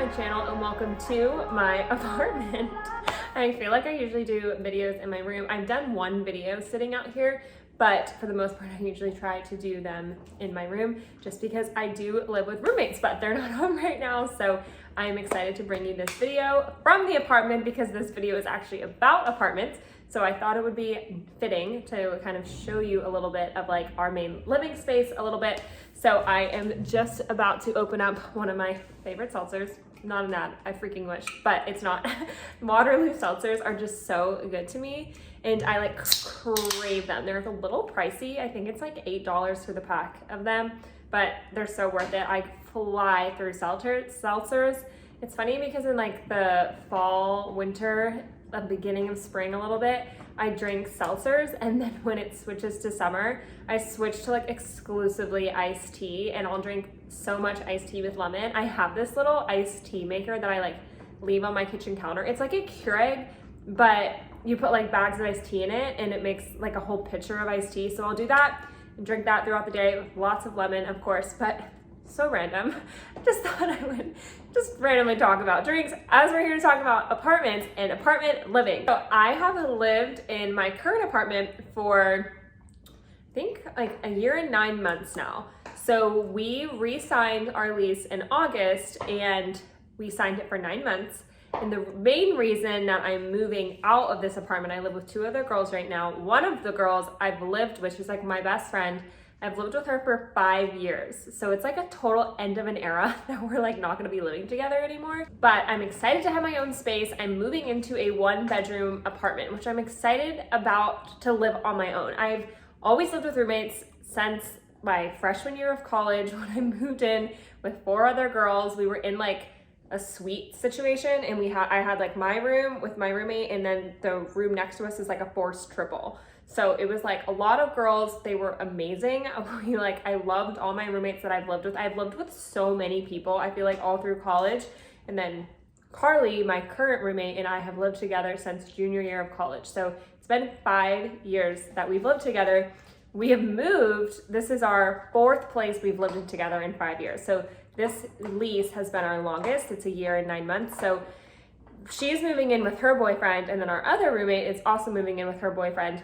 my channel and welcome to my apartment. I feel like I usually do videos in my room. I've done one video sitting out here, but for the most part I usually try to do them in my room just because I do live with roommates, but they're not home right now. So I'm excited to bring you this video from the apartment because this video is actually about apartments. So I thought it would be fitting to kind of show you a little bit of like our main living space a little bit. So I am just about to open up one of my favorite seltzers. Not an ad, I freaking wish, but it's not. Waterloo seltzers are just so good to me and I like crave them. They're a little pricey. I think it's like $8 for the pack of them, but they're so worth it. I fly through seltzers. It's funny because in like the fall, winter, the beginning of spring a little bit, I drink seltzers, and then when it switches to summer, I switch to like exclusively iced tea, and I'll drink so much iced tea with lemon. I have this little iced tea maker that I like leave on my kitchen counter. It's like a Keurig, but you put like bags of iced tea in it and it makes like a whole pitcher of iced tea. So I'll do that and drink that throughout the day with lots of lemon, of course, but so random. Just thought I would just randomly talk about drinks as we're here to talk about apartments and apartment living. So I have lived in my current apartment for I think like a year and 9 months now. So we re-signed our lease in August and we signed it for 9 months. And the main reason that I'm moving out of this apartment, I live with 2 other girls right now. One of the girls I've lived with, she's like my best friend. I've lived with her for 5 years. So it's like a total end of an era that we're like not gonna be living together anymore. But I'm excited to have my own space. I'm moving into a 1-bedroom apartment, which I'm excited about to live on my own. I've always lived with roommates since my freshman year of college when I moved in with 4 other girls. We were in like a suite situation and I had like my room with my roommate, and then the room next to us is like a forced triple. So it was like a lot of girls. They were amazing. I loved all my roommates that I've lived with. I've lived with so many people, I feel like all through college. And then Carly, my current roommate, and I have lived together since junior year of college. So it's been 5 years that we've lived together. We have moved. This is our 4th place we've lived together in 5 years. So this lease has been our longest. It's a year and 9 months. So she's moving in with her boyfriend, and then our other roommate is also moving in with her boyfriend.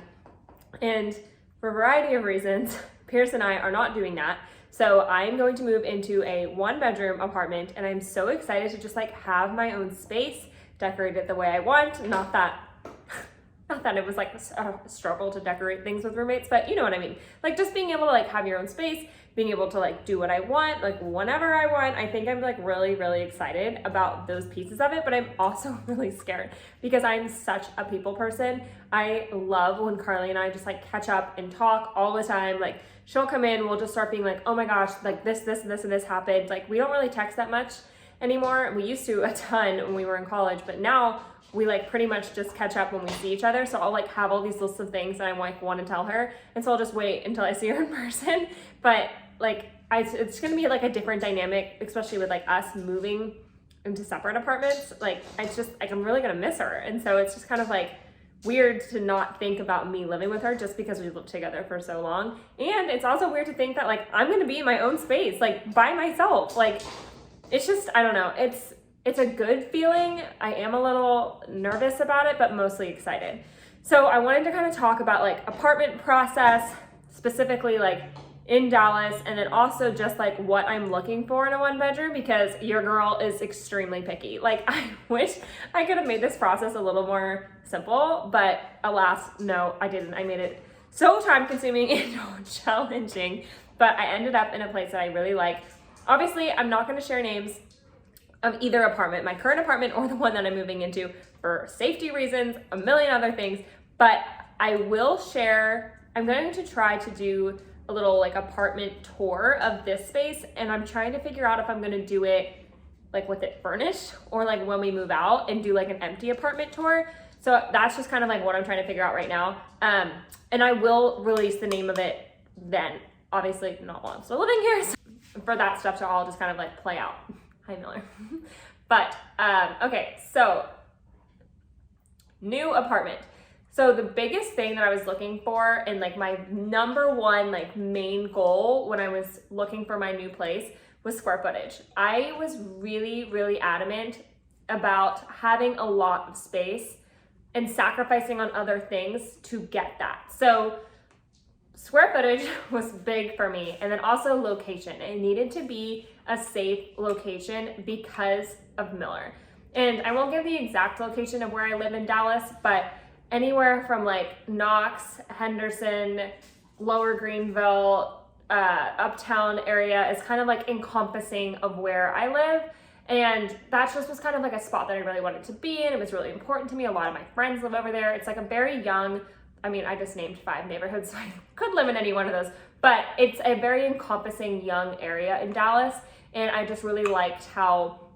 And for a variety of reasons, Pierce and I are not doing that. So I'm going to move into a 1-bedroom apartment, and I'm so excited to just like have my own space, decorate it the way I want. Not that it was like a struggle to decorate things with roommates, but you know what I mean. Like just being able to like have your own space, being able to like do what I want, like whenever I want. I think I'm like really, really excited about those pieces of it, but I'm also really scared because I'm such a people person. I love when Carly and I just like catch up and talk all the time. Like she'll come in, we'll just start being like, oh my gosh, like this, and this happened. Like we don't really text that much anymore. We used to a ton when we were in college, but now we like pretty much just catch up when we see each other. So I'll like have all these lists of things that I like want to tell her. And so I'll just wait until I see her in person. But like, it's going to be like a different dynamic, especially with like us moving into separate apartments. Like, it's just like, I'm really going to miss her. And so it's just kind of like weird to not think about me living with her just because we've lived together for so long. And it's also weird to think that like, I'm going to be in my own space, like by myself. Like, it's just, I don't know. It's a good feeling. I am a little nervous about it, but mostly excited. So I wanted to kind of talk about like apartment process, specifically like in Dallas, and then also just like what I'm looking for in a 1-bedroom because your girl is extremely picky. Like I wish I could have made this process a little more simple, but alas, no, I didn't. I made it so time consuming and challenging, but I ended up in a place that I really like. Obviously, I'm not going to share names of either apartment, my current apartment or the one that I'm moving into, for safety reasons, a million other things, but I will share. I'm going to try to do a little like apartment tour of this space, and I'm trying to figure out if I'm going to do it like with it furnished or like when we move out and do like an empty apartment tour. So that's just kind of like what I'm trying to figure out right now. And I will release the name of it then, obviously not while I'm still living here. So for that stuff to all just kind of like play out. Hi, Miller. But, okay, so new apartment. So the biggest thing that I was looking for and like my number one like main goal when I was looking for my new place was square footage. I was really, really adamant about having a lot of space and sacrificing on other things to get that. So square footage was big for me, and then also location. It needed to be a safe location because of Miller. And I won't give the exact location of where I live in Dallas, but anywhere from like Knox, Henderson, Lower Greenville, Uptown area is kind of like encompassing of where I live. And that just was kind of like a spot that I really wanted to be in. It was really important to me. A lot of my friends live over there. It's like a very young, I mean, I just named 5 neighborhoods, so I could live in any one of those, but it's a very encompassing young area in Dallas. And I just really liked how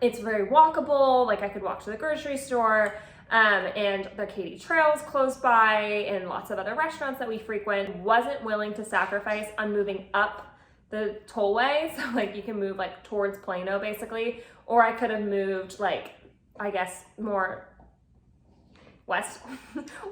it's very walkable. Like I could walk to the grocery store, and the Katy Trail's close by, and lots of other restaurants that we frequent. Wasn't willing to sacrifice on moving up the tollway. So like you can move like towards Plano basically, or I could have moved like, I guess more west.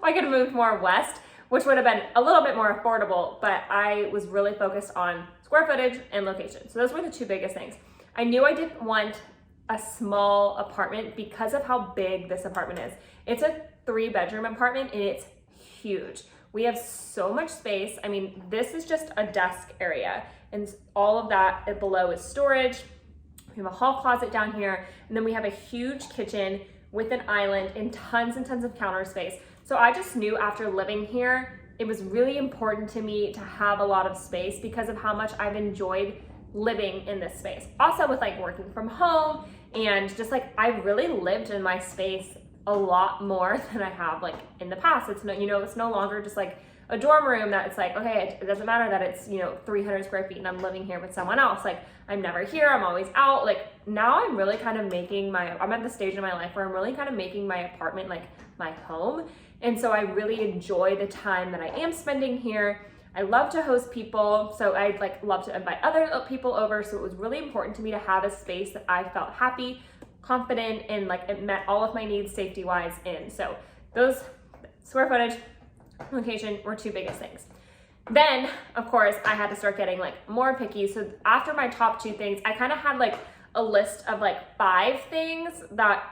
I could have moved more west, which would have been a little bit more affordable, but I was really focused on square footage and location. So those were the 2 biggest things. I knew I didn't want a small apartment because of how big this apartment is. It's a 3-bedroom apartment and it's huge. We have so much space. I mean, this is just a desk area, and all of that below is storage. We have a hall closet down here, and then we have a huge kitchen with an island and tons of counter space. So I just knew after living here, it was really important to me to have a lot of space because of how much I've enjoyed living in this space. Also with like working from home, and just like I really lived in my space a lot more than I have like in the past. It's no, it's no longer just like a dorm room that it's like, okay, it doesn't matter that it's, 300 square feet and I'm living here with someone else. Like I'm never here, I'm always out. Like now I'm really kind of I'm at the stage in my life where I'm really kind of making my apartment like my home. And so I really enjoy the time that I am spending here. I love to host people, so I love to invite other people over. So it was really important to me to have a space that I felt happy, confident, and like it met all of my needs safety-wise in. So those square footage, location were 2 biggest things. Then, of course, I had to start getting like more picky. So after my top 2 things, I kind of had like a list of like 5 things that,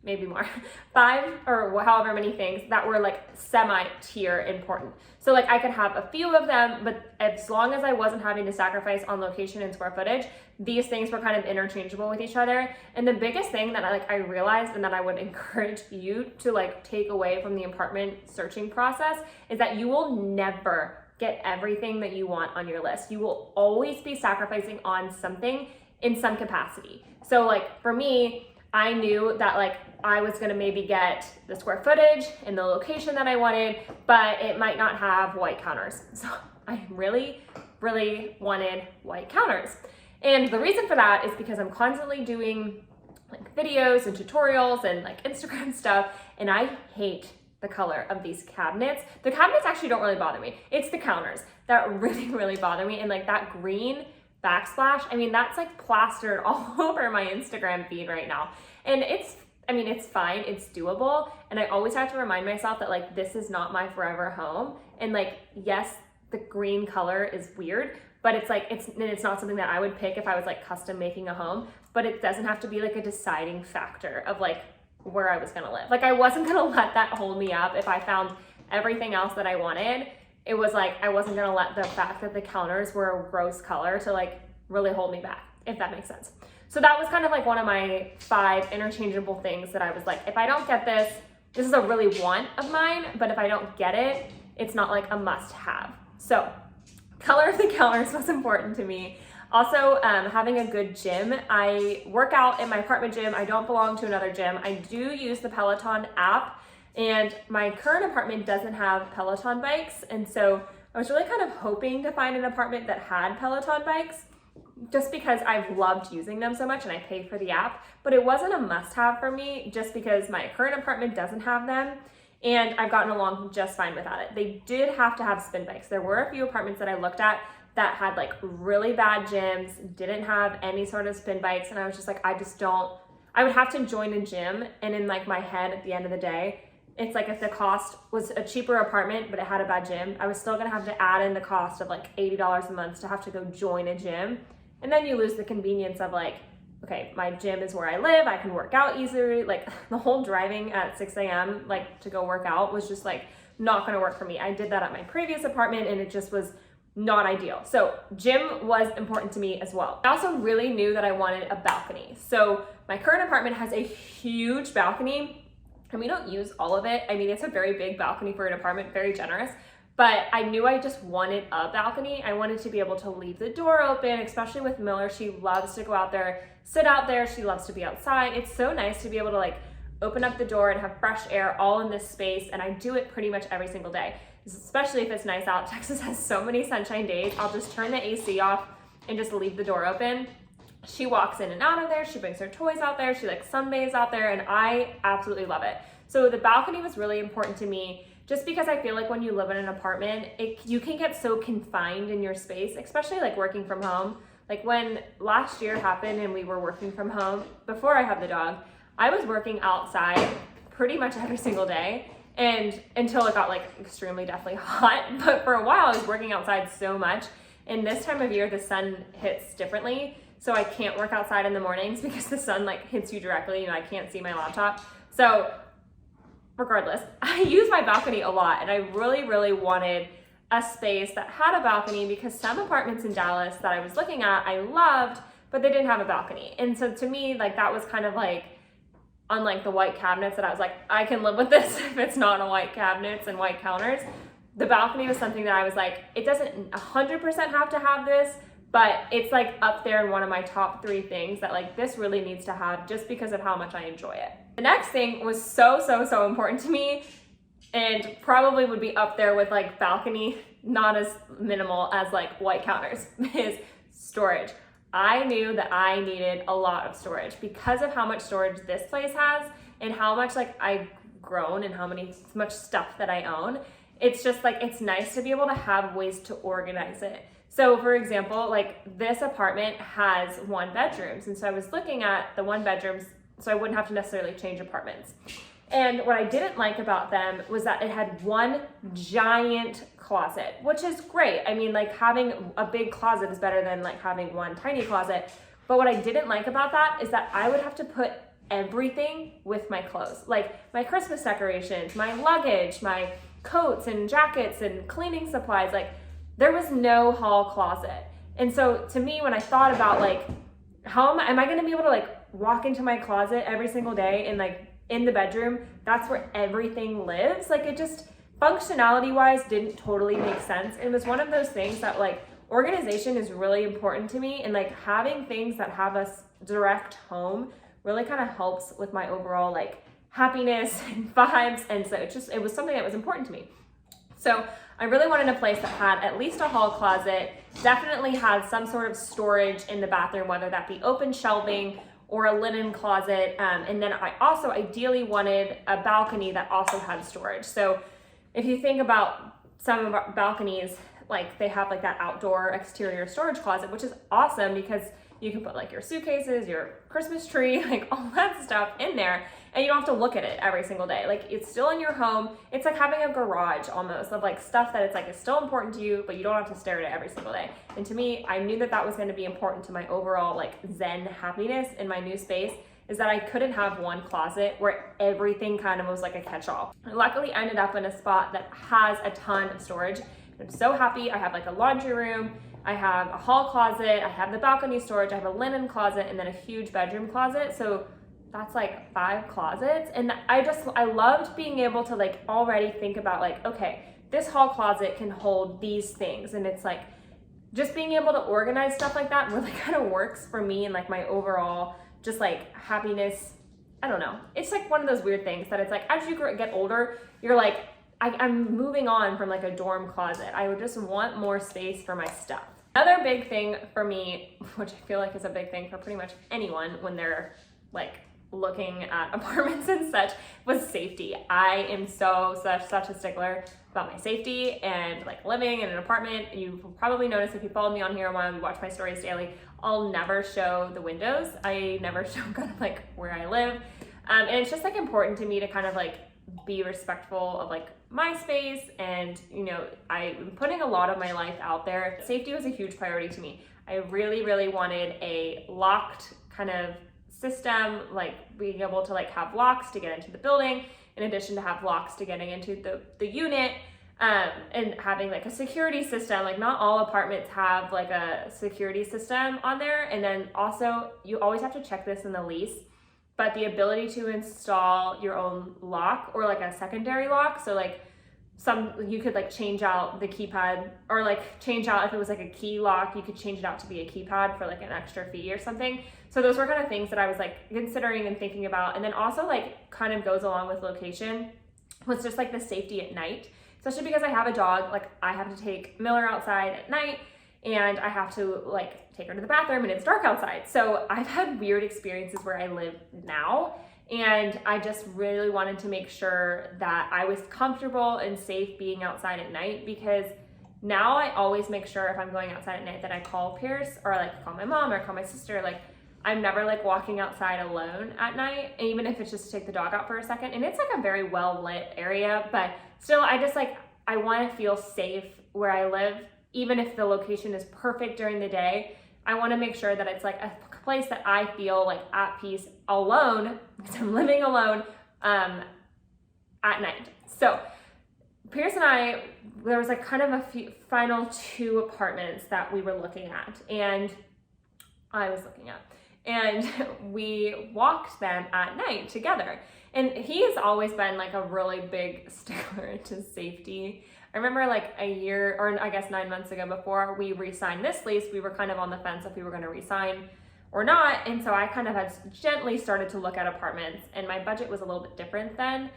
maybe more, 5 or however many things that were like semi-tier important. So like I could have a few of them, but as long as I wasn't having to sacrifice on location and square footage, these things were kind of interchangeable with each other. And the biggest thing that I realized, and that I would encourage you to like take away from the apartment searching process, is that you will never get everything that you want on your list. You will always be sacrificing on something in some capacity. So like for me, I knew that like I was gonna maybe get the square footage and the location that I wanted, but it might not have white counters. So I really, really wanted white counters. And the reason for that is because I'm constantly doing like videos and tutorials and like Instagram stuff, and I hate the color of these cabinets. The cabinets actually don't really bother me. It's the counters that really, really bother me. And like that green backsplash, I mean, that's like plastered all over my Instagram feed right now. And it's fine, it's doable. And I always have to remind myself that like, this is not my forever home. And like, yes, the green color is weird, but it's like, it's not something that I would pick if I was like custom making a home, but it doesn't have to be like a deciding factor of like where I was gonna live. Like I wasn't gonna let that hold me up if I found everything else that I wanted. It was like, I wasn't gonna let the fact that the counters were a gross color to like really hold me back, if that makes sense. So that was kind of like one of my 5 interchangeable things that I was like, if I don't get this, this is a really want of mine, but if I don't get it, it's not like a must have. So color of the counters was important to me. Also, having a good gym. I work out in my apartment gym. I don't belong to another gym. I do use the Peloton app, and my current apartment doesn't have Peloton bikes. And so I was really kind of hoping to find an apartment that had Peloton bikes, just because I've loved using them so much and I pay for the app, but it wasn't a must-have for me just because my current apartment doesn't have them, and I've gotten along just fine without it. They did have to have spin bikes. There were a few apartments that I looked at that had like really bad gyms, didn't have any sort of spin bikes, and I was just like, I would have to join a gym, and in like my head at the end of the day, it's like if the cost was a cheaper apartment but it had a bad gym, I was still gonna have to add in the cost of like $80 a month to have to go join a gym. And then you lose the convenience of like, okay, my gym is where I live, I can work out easily. Like the whole driving at 6 a.m. like to go work out was just like not gonna work for me. I did that at my previous apartment and it just was not ideal. So gym was important to me as well. I also really knew that I wanted a balcony. So my current apartment has a huge balcony and we don't use all of it. I mean, it's a very big balcony for an apartment, very generous, but I knew I just wanted a balcony. I wanted to be able to leave the door open, especially with Miller. She loves to go out there, sit out there. She loves to be outside. It's so nice to be able to like open up the door and have fresh air all in this space. And I do it pretty much every single day, especially if it's nice out. Texas has so many sunshine days. I'll just turn the AC off and just leave the door open. She walks in and out of there. She brings her toys out there. She like sunbathes out there and I absolutely love it. So the balcony was really important to me just because I feel like when you live in an apartment, you can get so confined in your space, especially like working from home. Like when last year happened and we were working from home, before I had the dog, I was working outside pretty much every single day and until it got like extremely definitely hot. But for a while I was working outside so much. And this time of year, the sun hits differently. So I can't work outside in the mornings because the sun like hits you directly and I can't see my laptop. So regardless, I use my balcony a lot and I really, really wanted a space that had a balcony because some apartments in Dallas that I was looking at, I loved, but they didn't have a balcony. And so to me, like that was kind of like, unlike the white cabinets that I was like, I can live with this if it's not a white cabinets and white counters. The balcony was something that I was like, it doesn't 100% have to have this, but it's like up there in one of my top 3 things that like this really needs to have just because of how much I enjoy it. The next thing was so important to me and probably would be up there with like balcony, not as minimal as like white counters, is storage. I knew that I needed a lot of storage because of how much storage this place has and how much like I've grown and how much stuff that I own. It's just like, it's nice to be able to have ways to organize it. So for example, like this apartment has 1 bedrooms. And so I was looking at the 1 bedrooms so I wouldn't have to necessarily change apartments. And what I didn't like about them was that it had 1 giant closet, which is great. I mean, like having a big closet is better than like having 1 tiny closet. But what I didn't like about that is that I would have to put everything with my clothes, like my Christmas decorations, my luggage, my coats and jackets and cleaning supplies. Like there was no hall closet. And so to me, when I thought about like, how am I going to be able to like walk into my closet every single day and like in the bedroom, that's where everything lives. Like it just functionality wise didn't totally make sense. It was one of those things that like organization is really important to me and like having things that have us direct home really kind of helps with my overall like happiness and vibes. And so it was something that was important to me. So I really wanted a place that had at least a hall closet, definitely had some sort of storage in the bathroom, whether that be open shelving or a linen closet. And then I also ideally wanted a balcony that also had storage. So if you think about some of our balconies, like they have like that outdoor exterior storage closet, which is awesome because you can put like your suitcases, your Christmas tree, like all that stuff in there, and you don't have to look at it every single day. Like it's still in your home. It's like having a garage almost of like stuff that it's like, it's still important to you, but you don't have to stare at it every single day. And to me, I knew that that was going to be important to my overall like Zen happiness in my new space, is that I couldn't have 1 closet where everything kind of was like a catch-all. I luckily ended up in a spot that has a ton of storage. I'm so happy. I have like a laundry room, I have a hall closet, I have the balcony storage, I have a linen closet, and then a huge bedroom closet. So that's like 5 closets. And I loved being able to like already think about like, okay, this hall closet can hold these things. And it's like, just being able to organize stuff like that really kind of works for me and like my overall just like happiness. I don't know. It's like one of those weird things that it's like, as you get older, you're like, I'm moving on from like a dorm closet. I would just want more space for my stuff. Another big thing for me, which I feel like is a big thing for pretty much anyone when they're like looking at apartments and such, was safety. I am such a stickler about my safety and like living in an apartment. You probably noticed if you followed me on here a while, you watch my stories daily, I'll never show the windows. I never show kind of like where I live. And it's just like important to me to kind of like be respectful of like my space, and you know, I'm putting a lot of my life out there. Safety was a huge priority to me. I really, really wanted a locked kind of system, like being able to like have locks to get into the building, in addition to have locks to getting into the unit, and having like a security system. Like not all apartments have like a security system on there. And then also you always have to check this in the lease, but the ability to install your own lock or like a secondary lock. So like you could like change out the keypad, or like change out, if it was like a key lock, you could change it out to be a keypad for like an extra fee or something. So those were kind of things that I was like considering and thinking about. And then also like kind of goes along with location was just like the safety at night, especially because I have a dog. Like I have to take Miller outside at night, and I have to like take her to the bathroom, and it's dark outside. So I've had weird experiences where I live now, and I just really wanted to make sure that I was comfortable and safe being outside at night, because now I always make sure if I'm going outside at night that I call Pierce, or like call my mom or call my sister. Like I'm never like walking outside alone at night, even if it's just to take the dog out for a second. And it's like a very well lit area, but still I just like, I want to feel safe where I live. Even if the location is perfect during the day, I want to make sure that it's like a place that I feel like at peace alone, because I'm living alone at night. So Pierce and I, there was like kind of a final 2 apartments that we were looking at, and I was looking at, and we walked them at night together. And he has always been like a really big stickler to safety. I remember like a year, or I guess 9 months ago, before we re-signed this lease, we were kind of on the fence if we were going to re-sign or not. And so I kind of had gently started to look at apartments, and my budget was a little bit different then.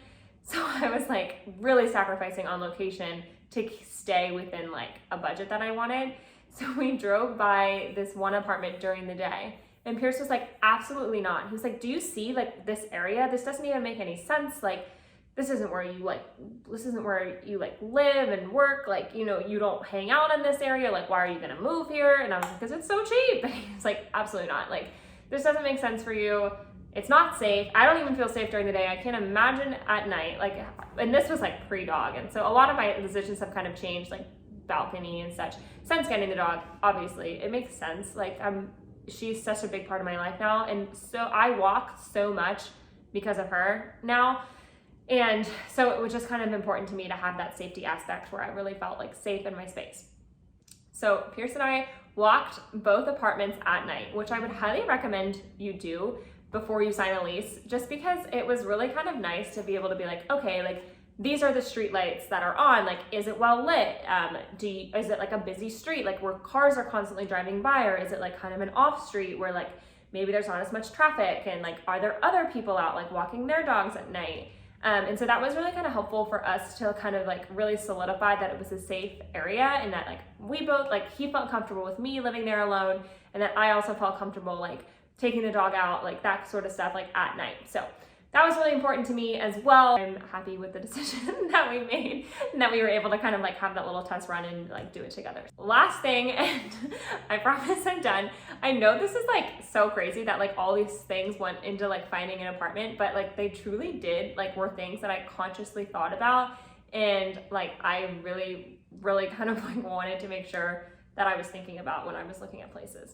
So I was like really sacrificing on location to stay within like a budget that I wanted. So we drove by this one apartment during the day, and Pierce was like, absolutely not. He was like, do you see like this area? This doesn't even make any sense. Like, this isn't where you live and work. Like, you know, you don't hang out in this area. Like, why are you gonna move here? And I was like, because it's so cheap. And he was like, absolutely not. Like, this doesn't make sense for you. It's not safe. I don't even feel safe during the day. I can't imagine at night. Like, and this was like pre-dog. And so a lot of my decisions have kind of changed, like balcony and such, since getting the dog. Obviously, it makes sense. Like, she's such a big part of my life now. And so I walk so much because of her now. And so it was just kind of important to me to have that safety aspect where I really felt like safe in my space. So Pierce and I walked both apartments at night, which I would highly recommend you do before you sign a lease, just because it was really kind of nice to be able to be like, okay, like these are the street lights that are on. Like, is it well lit? Is it like a busy street, like where cars are constantly driving by, or is it like kind of an off street where like maybe there's not as much traffic, and like are there other people out like walking their dogs at night? And so that was really kind of helpful for us to kind of like really solidify that it was a safe area, and that like we both, like he felt comfortable with me living there alone, and that I also felt comfortable like taking the dog out, like that sort of stuff, like at night. So that was really important to me as well. I'm happy with the decision that we made, and that we were able to kind of like have that little test run and like do it together. Last thing, and I promise I'm done. I know this is like so crazy that like all these things went into like finding an apartment, but like they truly did, like were things that I consciously thought about, and like I really, really kind of like wanted to make sure that I was thinking about when I was looking at places.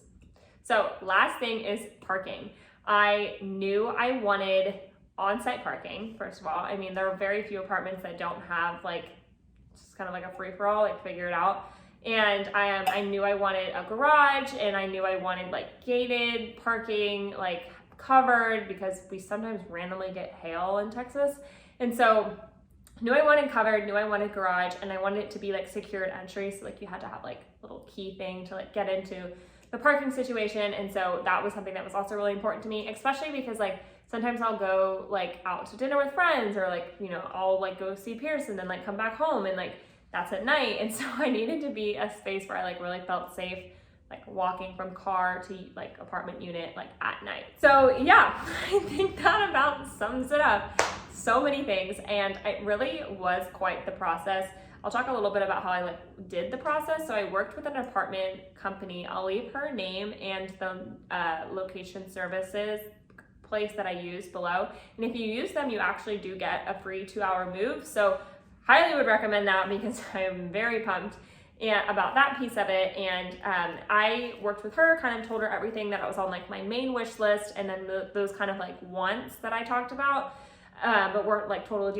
So last thing is parking. I knew I wanted on-site parking, first of all. I mean, there are very few apartments that don't have like, just kind of like a free-for-all, like figure it out. And I knew I wanted a garage, and I knew I wanted like gated parking, like covered, because we sometimes randomly get hail in Texas. And so knew I wanted covered, knew I wanted garage, and I wanted it to be like secured entry. So like you had to have like a little key thing to like get into the parking situation. And so that was something that was also really important to me, especially because like sometimes I'll go like out to dinner with friends, or like, you know, I'll like go see Pierce and then like come back home, and like that's at night. And so I needed to be a space where I like really felt safe, like walking from car to like apartment unit, like at night. So yeah, I think that about sums it up. So many things, and it really was quite the process. I'll talk a little bit about how I like did the process. So I worked with an apartment company. I'll leave her name and the location services place that I use below. And if you use them, you actually do get a free 2-hour move. So highly would recommend that because I'm very pumped about that piece of it. And I worked with her, kind of told her everything that was on like my main wish list, and then those kind of like wants that I talked about, but weren't like total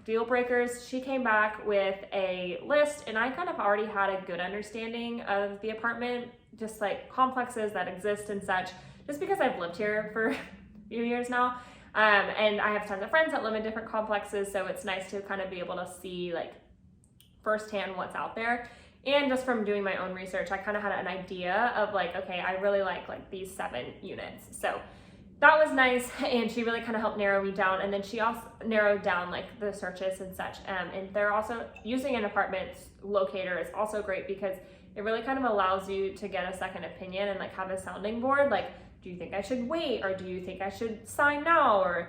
deal breakers. She came back with a list, and I kind of already had a good understanding of the apartment, just like complexes that exist and such, just because I've lived here for a few years now. And I have tons of friends that live in different complexes, so it's nice to kind of be able to see like firsthand what's out there. And just from doing my own research, I kind of had an idea of like, okay, I really like these 7 units. So that was nice, and she really kind of helped narrow me down. And then she also narrowed down like the searches and such. And they're also using an apartment locator is also great because it really kind of allows you to get a second opinion and like have a sounding board. Like, do you think I should wait, or do you think I should sign now, or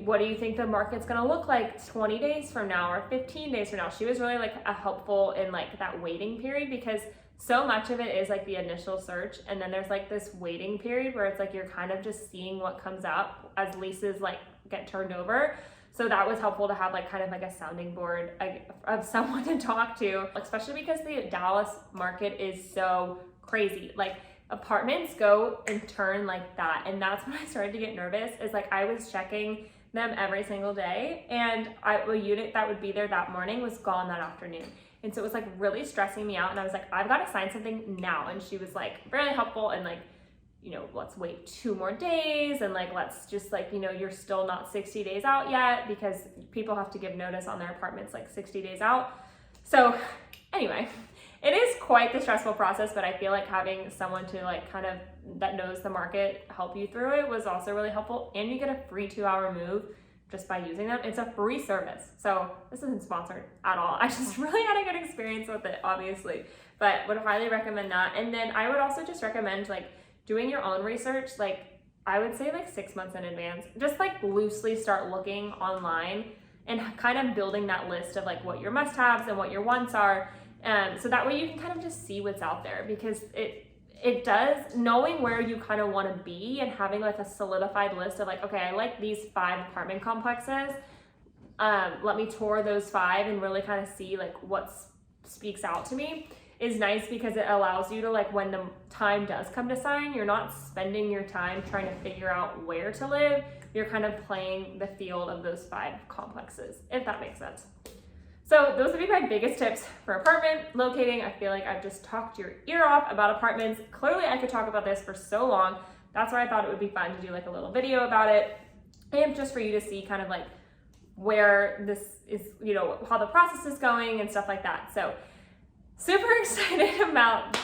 what do you think the market's gonna look like 20 days from now or 15 days from now? She was really like helpful in like that waiting period, because so much of it is like the initial search, and then there's like this waiting period where it's like you're kind of just seeing what comes up as leases like get turned over. So that was helpful to have like kind of like a sounding board of someone to talk to, especially because the Dallas market is so crazy. Like apartments go and turn like that, and that's when I started to get nervous. Is like I was checking them every single day, and a unit that would be there that morning was gone that afternoon. And so it was like really stressing me out, and I was like, I've got to sign something now. And she was like really helpful, and like, you know, let's wait 2 more days, and like let's just like, you know, you're still not 60 days out yet, because people have to give notice on their apartments like 60 days out. So anyway, it is quite the stressful process, but I feel like having someone to like kind of that knows the market help you through it was also really helpful. And you get a free 2-hour move just by using them. It's a free service. So this isn't sponsored at all. I just really had a good experience with it, obviously, but would highly recommend that. And then I would also just recommend like doing your own research. Like I would say like 6 months in advance, just like loosely start looking online and kind of building that list of like what your must-haves and what your wants are. So that way you can kind of just see what's out there, because it does, knowing where you kind of want to be and having like a solidified list of like, okay, I like these 5 apartment complexes. Let me tour those 5 and really kind of see like what speaks out to me is nice, because it allows you to like, when the time does come to sign, you're not spending your time trying to figure out where to live. You're kind of playing the field of those 5 complexes, if that makes sense. So those would be my biggest tips for apartment locating. I feel like I've just talked your ear off about apartments. Clearly I could talk about this for so long. That's why I thought it would be fun to do like a little video about it, and just for you to see kind of like where this is, you know, how the process is going and stuff like that. So super excited about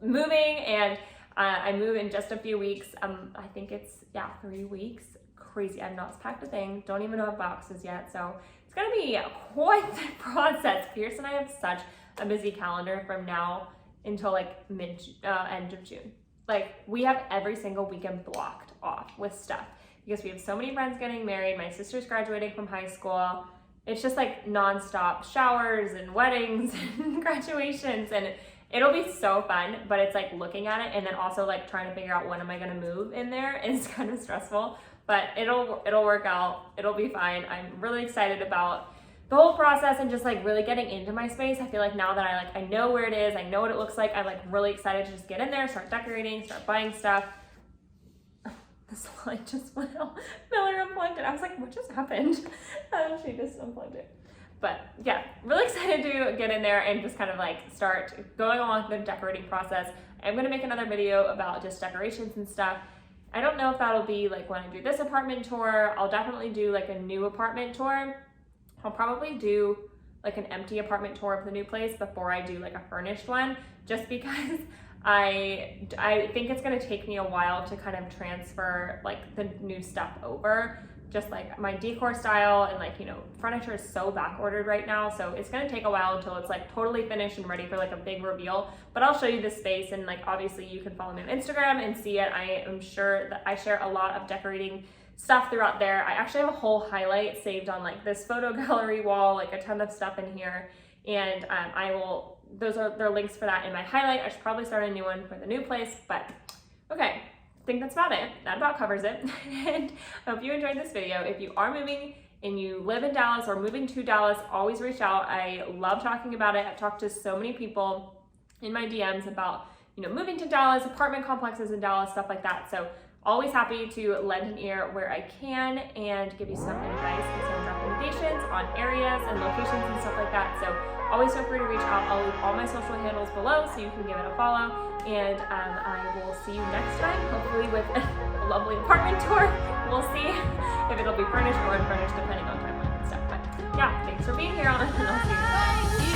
moving, and I move in just a few weeks. I think it's 3 weeks. Crazy. I've not packed a thing. Don't even know boxes yet. So it's gonna be quite the process. Pierce and I have such a busy calendar from now until like end of June. Like we have every single weekend blocked off with stuff, because we have so many friends getting married. My sister's graduating from high school. It's just like nonstop showers and weddings and graduations, and it'll be so fun. But it's like looking at it and then also like trying to figure out when am I gonna move in there is kind of stressful. But it'll work out. It'll be fine. I'm really excited about the whole process and just like really getting into my space. I feel like now that I know where it is, I know what it looks like, I'm like really excited to just get in there, start decorating, start buying stuff. This light just went out. Miller unplugged it. I was like, what just happened? She just unplugged it. But yeah, really excited to get in there and just kind of like start going along the decorating process. I'm gonna make another video about just decorations and stuff. I don't know if that'll be like when I do this apartment tour. I'll definitely do like a new apartment tour. I'll probably do like an empty apartment tour of the new place before I do like a furnished one, just because I think it's gonna take me a while to kind of transfer like the new stuff over. Just like my decor style and like, you know, furniture is so back ordered right now. So it's gonna take a while until it's like totally finished and ready for like a big reveal. But I'll show you the space, and like obviously you can follow me on Instagram and see it. I am sure that I share a lot of decorating stuff throughout there. I actually have a whole highlight saved on like this photo gallery wall, like a ton of stuff in here. And there are links for that in my highlight. I should probably start a new one for the new place, but okay. I think that's about it. That about covers it. And I hope you enjoyed this video. If you are moving and you live in Dallas or moving to Dallas, always reach out. I love talking about it. I've talked to so many people in my DMs about, moving to Dallas, apartment complexes in Dallas, stuff like that. So always happy to lend an ear where I can and give you some advice and some recommendations on areas and locations and stuff like that. So always feel free to reach out. I'll leave all my social handles below so you can give it a follow. And I will see you next time, hopefully with a lovely apartment tour. We'll see if it'll be furnished or unfurnished depending on timeline and stuff. But yeah, thanks for being here, and I'll see you next time.